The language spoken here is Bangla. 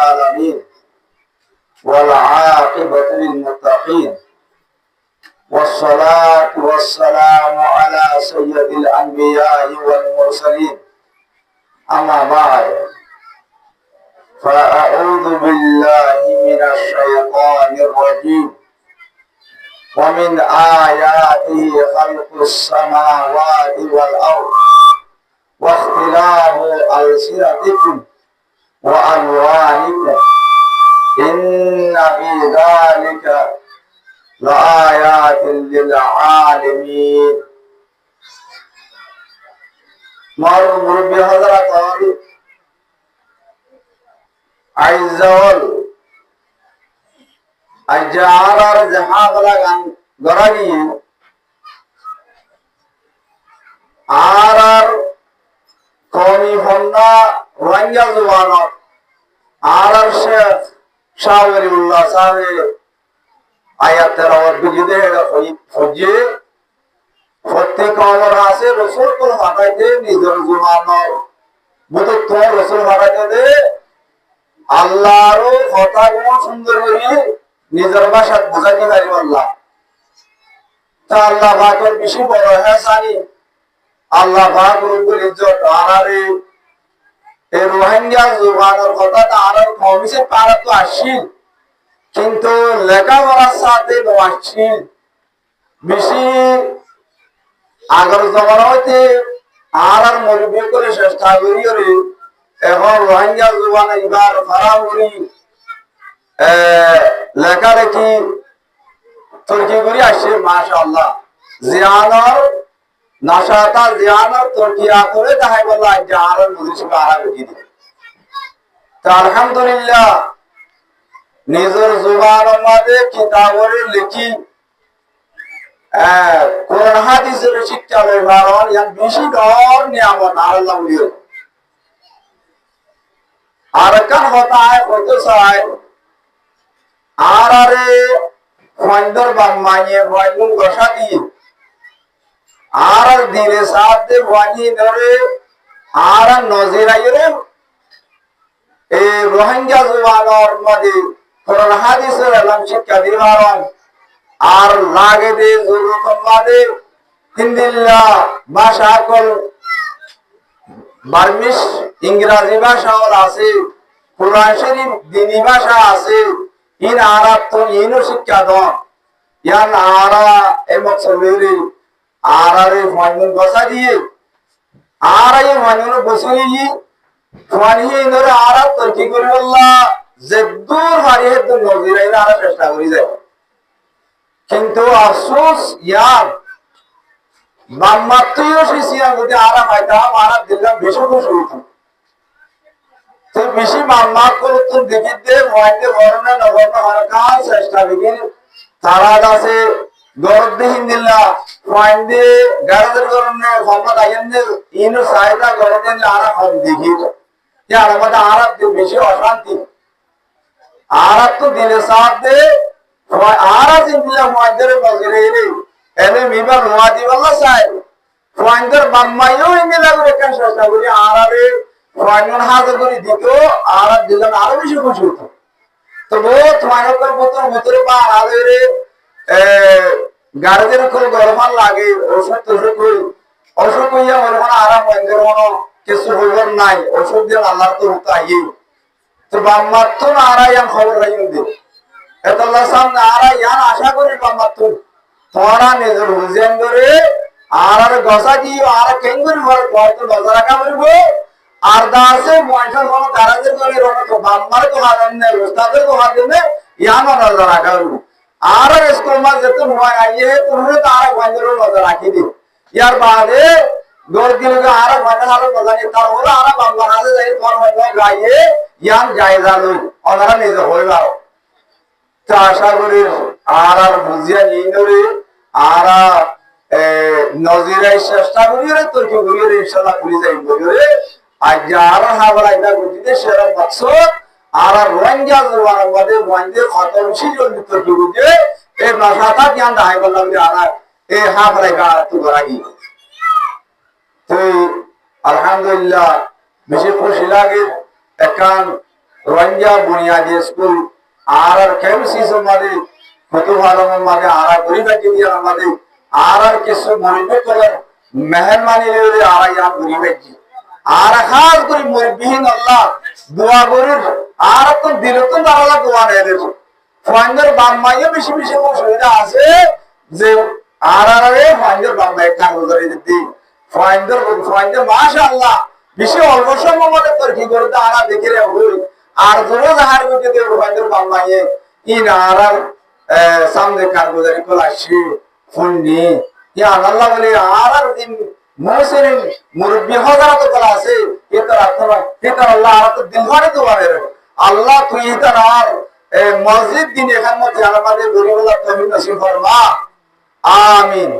العالمين والعاقبة للمتقين والصلاة والسلام على سيد الأنبياء والمرسلين أما بعد فأعوذ بالله من الشيطان الرجيم ومن آياته خلق السماوات والأرض واختلاف ألسنتكم وألوانكم إن في ذلك لآيات للعالمين. مر بحضرة عز وجل الجعار جهاد لغن غرغي آرار قومي فندا روانجا زبانو آرار شيخ شاوری اللہ صاحب آیات تلاوت بجدے فجے فتی قومر آسے رسول کل حقائتے نظر زبانو بودو تو رسول حقائتے دے اللہ رو خطا گمون سندر گری নিজের ভাষা বুঝাতে পারি আল্লাহ তা আল্লাহ পাকের বেশি বড় ihsani আল্লাহ পাক রব্বুল ইজ্জত আনারে এই রোহিঙ্গা জুবানের কথাটা আনার কমিছে পারা তো আসিল কিন্তু লেখাপড়ার সাথে আসিল বেশি আগের জমানা হইতে আর মরবি করে চেষ্টা করি এখন রোহিঙ্গা জুবানে এবার ফারা করি লেখালেখি তর্কি করি আসছে মাশাআল্লাহ জিয়ানর নাশাতা জিয়ানর তর্কিয়া করে দেখাই বললা জাহারের মুজিব আরাম দিদি তা আলহামদুলিল্লাহ নিজের জুবানের মধ্যে কিতাবরে লিখি কোরআন হাদিসের শিক্ষা লইবার ইয়ান বেশি দর নিয়ামত আল্লাহ উলিও আর কান হতায় হতে চায় আরে ফন্দর বাম্মাইয়ে ভয়গুন গসা দিয়ে আর দিলে সাথে ভয়নি ধরে আর নজিরাইরে এই রোহিঙ্গা জুবানের মধ্যে কোরআন হাদিসের এলাম শিক্ষা দিবার আর লাগে দে জরুরত মাদে হিন্দিল্লা ভাষা কল বার্মিশ ইংরেজি ভাষা আছে কোরআন শরীফ দিনী ভাষা আছে ইন আরাত তো ইনো শিক্ষা দন ইয়ান আরা এমছলেরি আরারে ফাইনুন বসা দিয়ে আরাই ফাইনুন বসুই ফানি ইনরে আরাত তরকি করি আল্লাহ জেদুর হারি হেদ নজিরাইরা আরা চেষ্টা করি যায় কিন্তু আফসোস ইয়ার মাম্মাতুও শিসিয়া গতি আরা পাইতাম আরা দিলাম বেশি খুশি হইতাম তো বেশি মাম্মা করে তো দেখিতে ভয়তে বরণে নবর্ণ হরকা চেষ্টা বিগিন তারা আছে গরদ দিন দিলা ফাইন্দে গারদের করনে ফলমা দাইনে ইনো সাইদা গরদের আরা ফল দেখি যে আমাদের আরাত বেশি অশান্তি আরাত তো দিলে সাথ দে আরা জিন্দিলা মুআদ্দারে বজরে এলে এনে মিবা মুআদি আল্লাহ চাই ফাইন্দার মাম্মাইও ইন্দিলা করে কাজ চেষ্টা করি আরারে ফাইনাল হাজার করে দিত আর দিলাম আরো বেশি খুশি হতো তো বহুত মানবতার বোতল ভিতরে বা আলাদের গাড়িদের করে গরমান লাগে ওষুধ তোষুধ করি ওষুধ কইয়া মনে মনে আরাম হয় মনে কিছু হইবার নাই ওষুধ দিয়ে আল্লাহ তো হতো আইয়ে তো বাম্মার তো আরাইয়ান খবর রাইন দিও এতল্লাহ সামনে আরাইয়ান আশা করি বাম্মার তো তোরা নিজের হুজেন ধরে আর গসা দিও আর কেন করি ঘর তো গসা রাখা বলবো আর দাসে ময়সা কোন গারাজের করে রতো বাম্মার তো হারান নে উস্তাদের তো হাতে নে ইয়ানো নজর রাখারু আর স্কুল মা যেতে হয় আইয়ে তুমি তার বন্ধের নজর রাখি দি ইয়ার বাদে দৌড় দিলে আর বন্ধ হালো নজর তার হলো আর বাম্মার হাতে যাই তোর মনে গাইয়ে ইয়ান জায়গা লই ওনারা নিজে হইবাও তো আশা করি আর বুঝিয়া নিই ধরে আর নজিরাই চেষ্টা করি তোর কি করি ইনশাআল্লাহ করি যাই বলে আজ আর হাবলা এটা গতিতে সেরা মকসদ আর রোহিঙ্গা জুবানের মধ্যে বন্ধে খতম ছিল তো কি বুঝে এই ভাষাটা জ্ঞান দাই বললাম যে আর এই হাবলা গা তো রাগি তো আলহামদুলিল্লাহ বেশি খুশি লাগে একান রোহিঙ্গা বুনিয়াদি স্কুল আর কেমসি সমাধি ফতুহারমের মাঝে আর গরিবা দিয়ে আমাদের আর কিছু মরিবে করার মেহরবানি লেগে আর ইয়া গরিবে আর খাস করে মরিবিহীন আল্লাহ দোয়া করির আর তো দিলে তো দাঁড়ালা দোয়া নেই রে ফাইন্ডার বাম্মাইয়ে বেশি বেশি সুবিধা আছে যে আর ফাইন্ডার বাম্মাই কাগজ ধরে দিতে ফাইন্ডার মাশাআল্লাহ বেশি অল্প সময় মধ্যে তরকি করে আরা দেখে রে হই আর জোরে জাহার করে দিয়ে ফাইন্ডার বাম্মাইয়ে ইন আর সামনে কাগজারি কলাশি ফুন্নি ইয়া আল্লাহ বলে আর দিন মুসলিম মুরব্বি হাজার তো কলা আছে এটা আপনারা এটা আল্লাহ আর তো দিল ভরে তো বলে আল্লাহ তুই এটা আর মসজিদ দিন এখান মধ্যে আমাদের গরিবুল্লাহ তহিদ নসিব ফরমা আমিন।